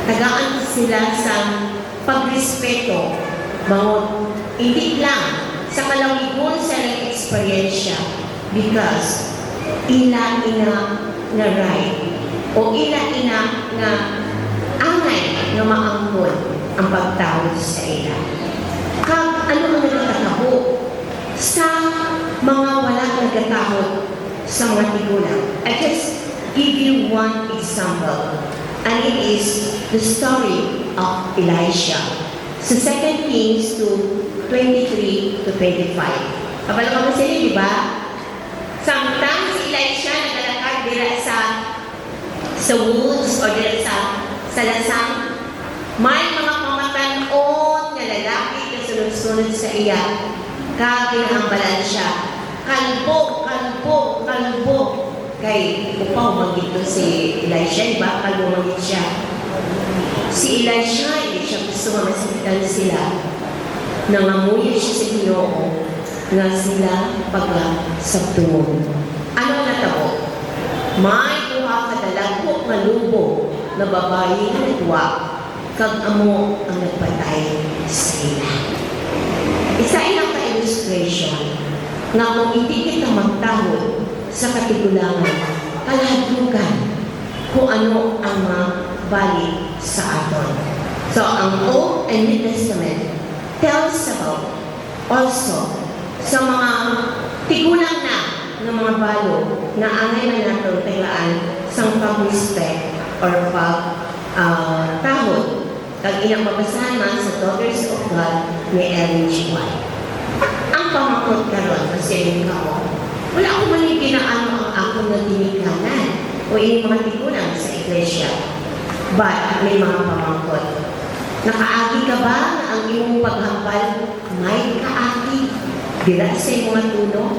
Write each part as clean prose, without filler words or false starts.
tagaan sila sa pagrespeto, bawat hindi lang sa kalawigon sa experience because ila ina nga right o ila ina nga angay nga maangkon ang pagtawid sa ila. Kag ano ang nagkataho sa mga wala nagkataho sa mga tigulang. I just give you one example, and it is the story of Elisha. Sa 2 Kings 23 to 25. Kabalo ka mo sila, di ba? Samtang si Elisha naglalakad dila sa woods o dila sa lasang, may mga pamatanon na lalaki na sunod-sunod sa iya. Kaginahambalan siya. Kalbo. Kay upaw magito si Elisha, diba? Kalbo magit siya. Si Elisha, hindi siya gusto mamasitan sila. Nangamuya siya sa Ginoo nga sila pagkasabtungon. Ano natabo? May kuha kadalagpo nga lubo na babae na nagwa kag amo ang nagpatay sa ila. Isa ilang ka-illustration nga kung hindi kita magtahod sa katigulangan, kalahadlugan kung ano ang mabalik sa aton. So, ang Old and New Testament tells about also sa mga tigulang na ng mga balo na angay na natin tagaan sa pag-respect or pag-tahod. Kag ilang mabasahan man sa Daughters of God ni Ellen G. White. Ang pamakot karon kasi ko, wala akong mali ginaano ang akong natinikanan o yung mga tigulang sa iglesia. But may mga pamangkot. Nakaagi ka ba na ang iyong paghambal may kaagi? Dila sa iyong mga tulong?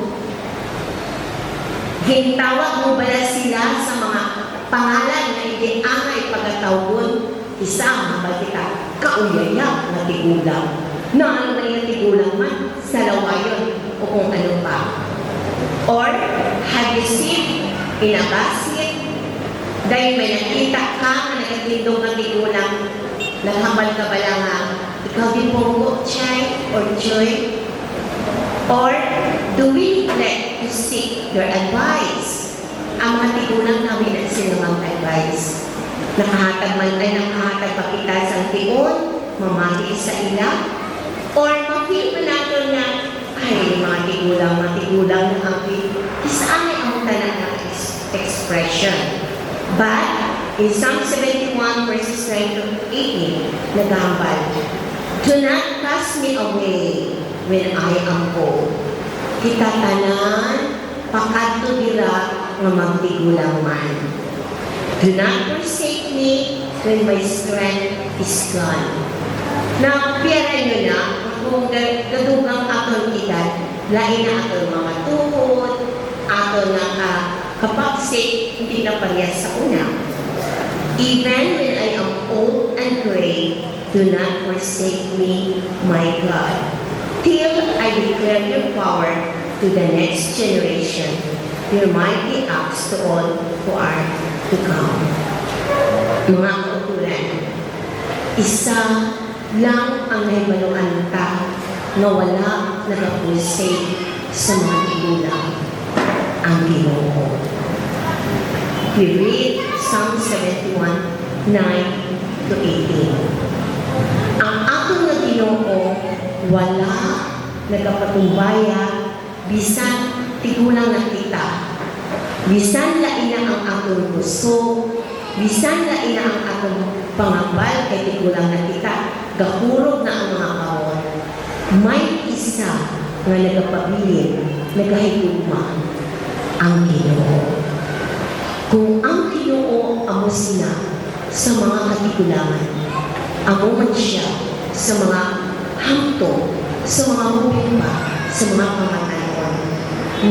Gintawag mo ba sila sa mga pangalan na hindi angay pagkatawgon? Isa ang hambal kita, kauyayak na tigulang. Na ano na yung tigulang man? Sa lawayon o kung ano pa. Or, have you seen in a basket? Dahil may nakita ka na nagatindong ng tigulang, naghambal ka ba lang ikaw din pong chay or joy? Or, do we neglect to seek your advice? Ang mga tigulang namin at sinulang advice. Nakahatag pa kita sa tiyon, mamati sa ila, or ma-feel pa natin na ay, mga tigulang na happy. Isaan ay ang tanan ng expression. But, in Psalm 71 verses 9 to 18, nagambal, do not cast me away when I am old. Kita tanan, pakadto dira nga magtigulang man. Do not forsake me when my strength is gone. Na, piyara nyo na, kung gadugang aton kita, lain na aton mga tuhod, aton na kapagsik, hindi na parehas sa una. Even when I am old and gray, do not forsake me, my God, till I declare your power to the next generation, your mighty acts to all who are to come. Mga kautulan, isa lang ang naibaluan ng tao na wala nag-apulsate sa mga tigulang, ang Ginoo. We read Psalm 71, 9 to 18. Ang atong na Ginoo wala nagapatumbaya bisan tigulang na kita. Bisan lain na ang atong puso, bisan lain na ang atong pangambal kay tigulang na kita, gahurog na ang mga kaon. May isa nga nagapabilin, nagahigugma, ang Ginoo. Kung ang Ginoo amo sila sa mga katigulangan, amo man siya sa mga hamto, sa mga mumimba, sa mga pamatayon,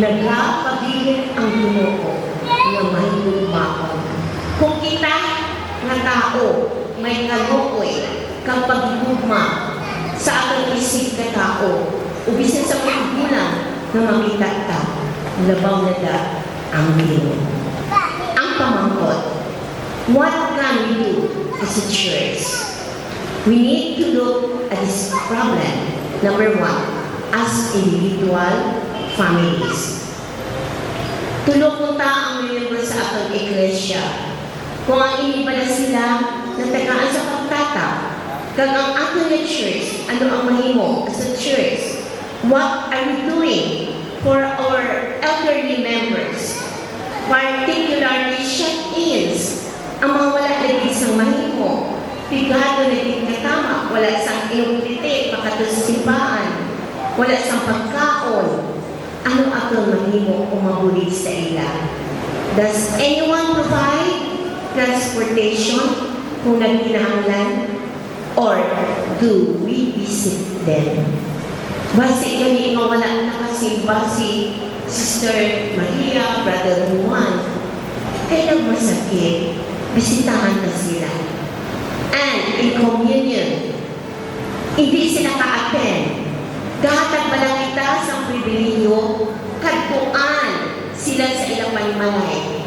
nagapabilin ang Ginoo nga may gugmaon. Kung kita nga tao may kalukoy kapag gugma sa atong isip ka tao, ubisan sa paggulang na makita ka, labaw na da ang Ginoo. Ang pamangkot, what can we do to as a church, we need to look at this problem, number one, as individual families. Tulog punta ang miyembro sa atong iglesia. Kung ang inibala sila na tagaan sa pagtata, kag ang atong church, ano ang mahimo as a church? What are we doing for our elderly members? Particularly shut-ins, ang mga wala lagi isang mahimo, pigado na din katama, wala isang inuklite, pakatusibaan, wala isang pagkaon. Ano atong mahimo kung mabulig sa ila? Does anyone provide transportation kung nagkinahanglan? Or do we visit them? Basi gani nga wala nakasimba si Sister Maria, Brother Juan, kaya nagmasakit, bisitahan na sila. And in communion, hindi sila ka-attend. Gahatag pa lang kita sa pribilehyo, kadtuan sila sa ilang manimalay.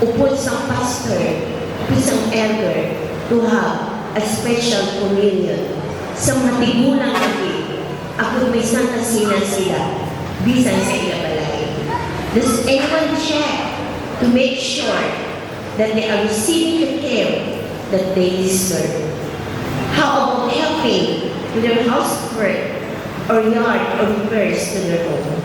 Upod sa pastor, upod sa elder, to have a special communion. Sa matigulang lagi, ako may santa sila, bisan sa ilang balay. Does anyone check to make sure that they are receiving the care that they deserve? How about helping with their housework or yard or repairs to their home?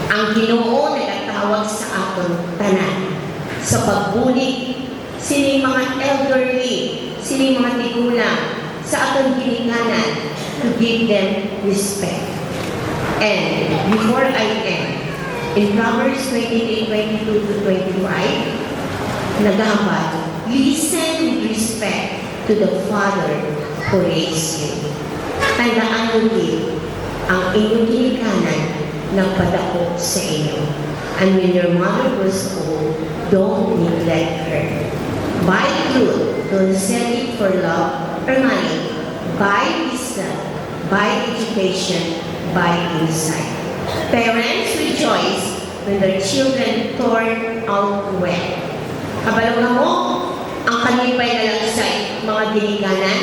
Ang Ginoo nagtawag sa aton tanan sa pagbulig sining mga elderly, sining mga tigulang sa aton ginikanan to give them respect. And before I end, in Proverbs 23:22-25, nagambal, listen with respect to the Father who raised you. Tandaan mo din ang inyong ginikanan nagpadako sa inyo. And when your mother was old, don't neglect her. Buy truth, don't sell it for love or money. Buy wisdom, buy education, buy insight. Parents rejoice when their children turn out well. Kabalo na mo, ang kalipay na lang sa mga ginikanan,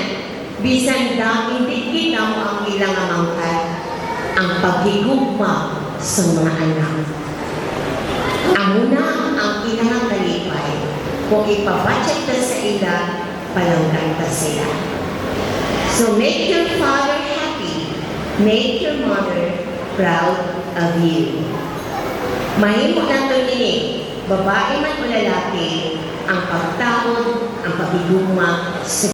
bisan da hindi kita mo ang ilang amangkat, ang paghigugma sa mga anak. Amo na ang ilang kalipay, kung ipabudget ka sa ila, palanggan ka sila. So make your father happy, make your mother proud of you. Mahimo na ito ini, babae man o lalaki, ang pagtawad, ang pagigugma sa